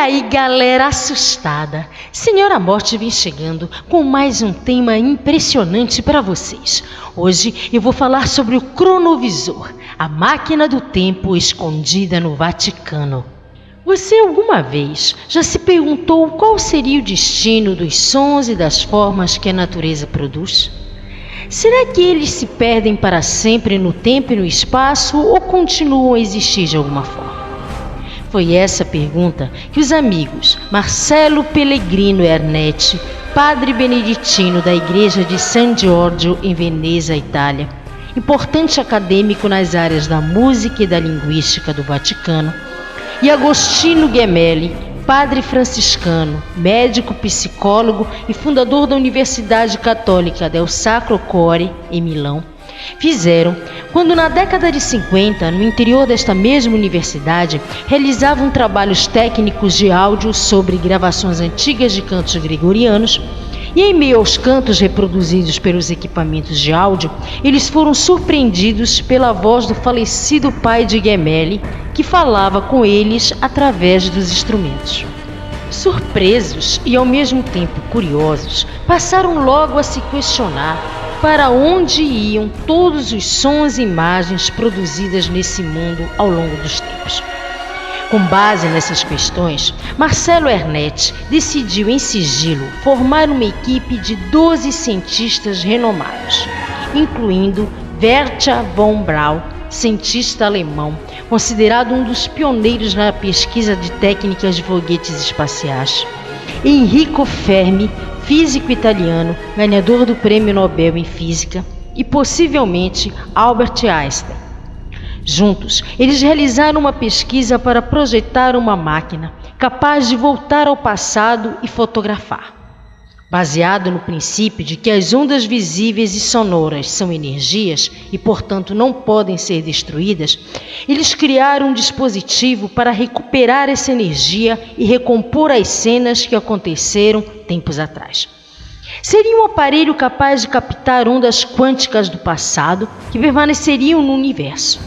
aí, galera assustada? Senhora Morte vem chegando com mais um tema impressionante para vocês. Hoje eu vou falar sobre o cronovisor, a máquina do tempo escondida no Vaticano. Você alguma vez já se perguntou qual seria o destino dos sons e das formas que a natureza produz? Será que eles se perdem para sempre no tempo e no espaço ou continuam a existir de alguma forma? Foi essa pergunta que os amigos Marcello Pellegrino Ernetti, padre beneditino da Igreja de San Giorgio em Veneza, Itália, importante acadêmico nas áreas da música e da linguística do Vaticano, e Agostino Gemelli, padre franciscano, médico psicólogo e fundador da Universidade Católica del Sacro Cuore, em Milão, fizeram quando na década de 50, no interior desta mesma universidade, realizavam trabalhos técnicos de áudio sobre gravações antigas de cantos gregorianos, e em meio aos cantos reproduzidos pelos equipamentos de áudio, eles foram surpreendidos pela voz do falecido pai de Gemelli, que falava com eles através dos instrumentos. Surpresos e ao mesmo tempo curiosos, passaram logo a se questionar para onde iam todos os sons e imagens produzidas nesse mundo ao longo dos tempos. Com base nessas questões, Marcello Ernetti decidiu em sigilo formar uma equipe de 12 cientistas renomados, incluindo Wernher von Braun, cientista alemão, considerado um dos pioneiros na pesquisa de técnicas de foguetes espaciais, Enrico Fermi, físico italiano, ganhador do Prêmio Nobel em Física, e possivelmente Albert Einstein. Juntos, eles realizaram uma pesquisa para projetar uma máquina capaz de voltar ao passado e fotografar. Baseado no princípio de que as ondas visíveis e sonoras são energias e, portanto, não podem ser destruídas, eles criaram um dispositivo para recuperar essa energia e recompor as cenas que aconteceram tempos atrás. Seria um aparelho capaz de captar ondas quânticas do passado que permaneceriam no universo.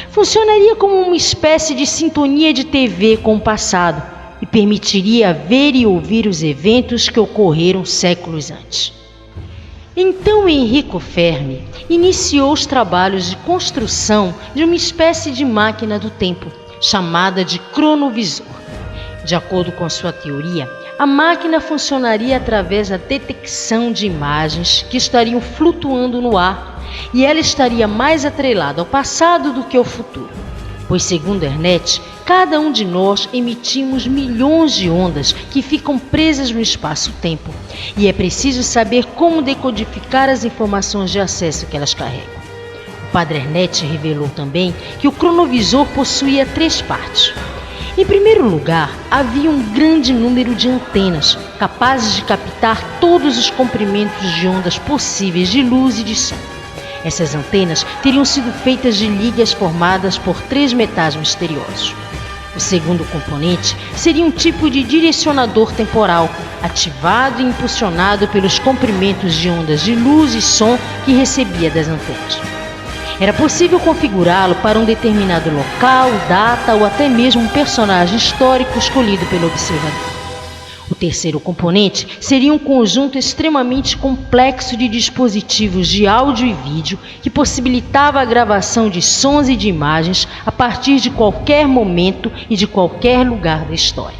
Funcionaria como uma espécie de sintonia de TV com o passado e permitiria ver e ouvir os eventos que ocorreram séculos antes. Então Enrico Fermi iniciou os trabalhos de construção de uma espécie de máquina do tempo, chamada de cronovisor. De acordo com sua teoria, a máquina funcionaria através da detecção de imagens que estariam flutuando no ar, e ela estaria mais atrelada ao passado do que ao futuro. Pois, segundo Ernetti, cada um de nós emitimos milhões de ondas que ficam presas no espaço-tempo, e é preciso saber como decodificar as informações de acesso que elas carregam. O padre Ernetti revelou também que o cronovisor possuía 3 partes. Em primeiro lugar, havia um grande número de antenas, capazes de captar todos os comprimentos de ondas possíveis de luz e de som. Essas antenas teriam sido feitas de ligas formadas por 3 metais misteriosos. O segundo componente seria um tipo de direcionador temporal, ativado e impulsionado pelos comprimentos de ondas de luz e som que recebia das antenas. Era possível configurá-lo para um determinado local, data ou até mesmo um personagem histórico escolhido pelo observador. O terceiro componente seria um conjunto extremamente complexo de dispositivos de áudio e vídeo que possibilitava a gravação de sons e de imagens a partir de qualquer momento e de qualquer lugar da história.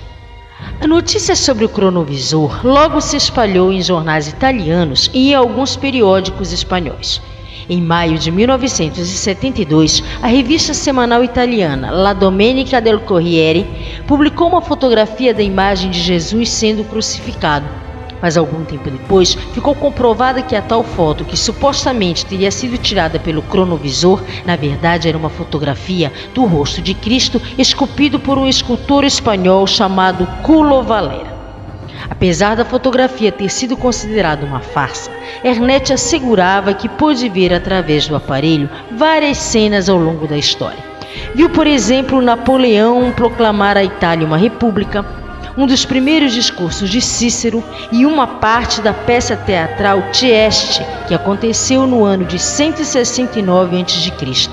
A notícia sobre o cronovisor logo se espalhou em jornais italianos e em alguns periódicos espanhóis. Em maio de 1972, a revista semanal italiana La Domenica del Corriere publicou uma fotografia da imagem de Jesus sendo crucificado. Mas algum tempo depois, ficou comprovada que a tal foto, que supostamente teria sido tirada pelo cronovisor, na verdade era uma fotografia do rosto de Cristo esculpido por um escultor espanhol chamado Culo Valera. Apesar da fotografia ter sido considerada uma farsa, Ernetti assegurava que pôde ver através do aparelho várias cenas ao longo da história. Viu, por exemplo, Napoleão proclamar a Itália uma república, um dos primeiros discursos de Cícero e uma parte da peça teatral Tieste, que aconteceu no ano de 169 a.C.,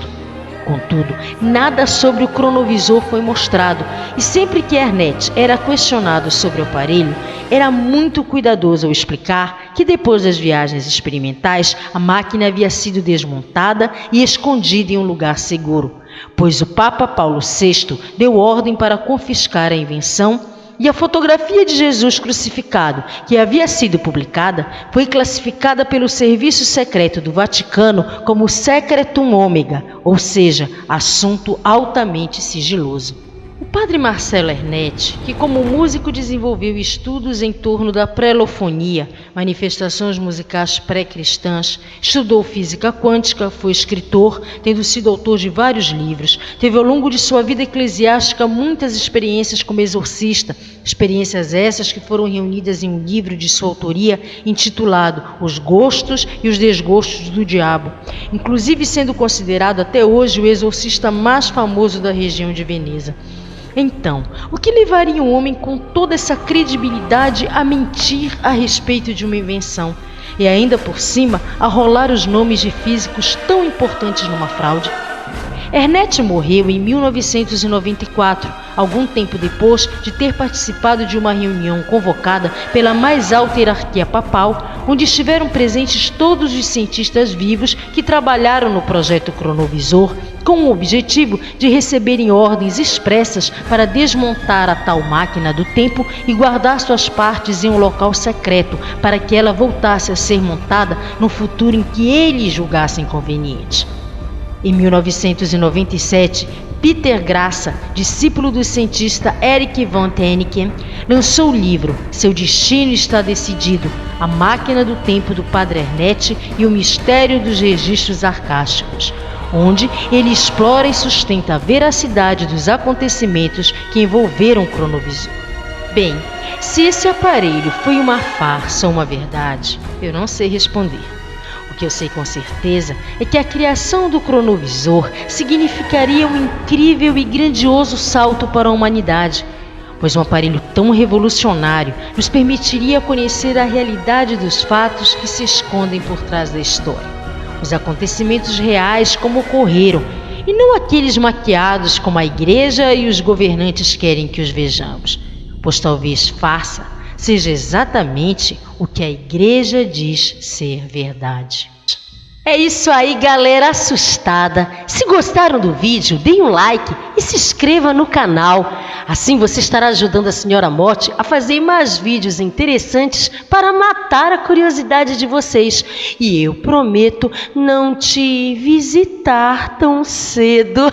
Contudo, nada sobre o cronovisor foi mostrado, e sempre que Ernest era questionado sobre o aparelho, era muito cuidadoso ao explicar que depois das viagens experimentais, a máquina havia sido desmontada e escondida em um lugar seguro, pois o Papa Paulo VI deu ordem para confiscar a invenção. E a fotografia de Jesus crucificado, que havia sido publicada, foi classificada pelo Serviço Secreto do Vaticano como Secretum Omega, ou seja, assunto altamente sigiloso. O padre Marcelo Ernest, que como músico desenvolveu estudos em torno da prelofonia, manifestações musicais pré-cristãs, estudou física quântica, foi escritor, tendo sido autor de vários livros, teve ao longo de sua vida eclesiástica muitas experiências como exorcista, experiências essas que foram reunidas em um livro de sua autoria intitulado Os Gostos e os Desgostos do Diabo, inclusive sendo considerado até hoje o exorcista mais famoso da região de Veneza. Então, o que levaria um homem com toda essa credibilidade a mentir a respeito de uma invenção e ainda por cima a rolar os nomes de físicos tão importantes numa fraude? Ernest morreu em 1994, algum tempo depois de ter participado de uma reunião convocada pela mais alta hierarquia papal, onde estiveram presentes todos os cientistas vivos que trabalharam no projeto cronovisor, com o objetivo de receberem ordens expressas para desmontar a tal máquina do tempo e guardar suas partes em um local secreto para que ela voltasse a ser montada no futuro em que eles julgassem conveniente. Em 1997, Peter Graça, discípulo do cientista Erich von Däniken, lançou o livro Seu Destino Está Decidido, A Máquina do Tempo do Padre Ernest e o Mistério dos Registros Arcásticos, onde ele explora e sustenta a veracidade dos acontecimentos que envolveram o cronovisor. Bem, se esse aparelho foi uma farsa ou uma verdade, eu não sei responder. O que eu sei com certeza é que a criação do cronovisor significaria um incrível e grandioso salto para a humanidade, pois um aparelho tão revolucionário nos permitiria conhecer a realidade dos fatos que se escondem por trás da história, os acontecimentos reais como ocorreram, e não aqueles maquiados como a igreja e os governantes querem que os vejamos, pois talvez farsa seja exatamente o que a igreja diz ser verdade. É isso aí, galera assustada. Se gostaram do vídeo, deem um like e se inscreva no canal. Assim você estará ajudando a Senhora Morte a fazer mais vídeos interessantes para matar a curiosidade de vocês. E eu prometo não te visitar tão cedo.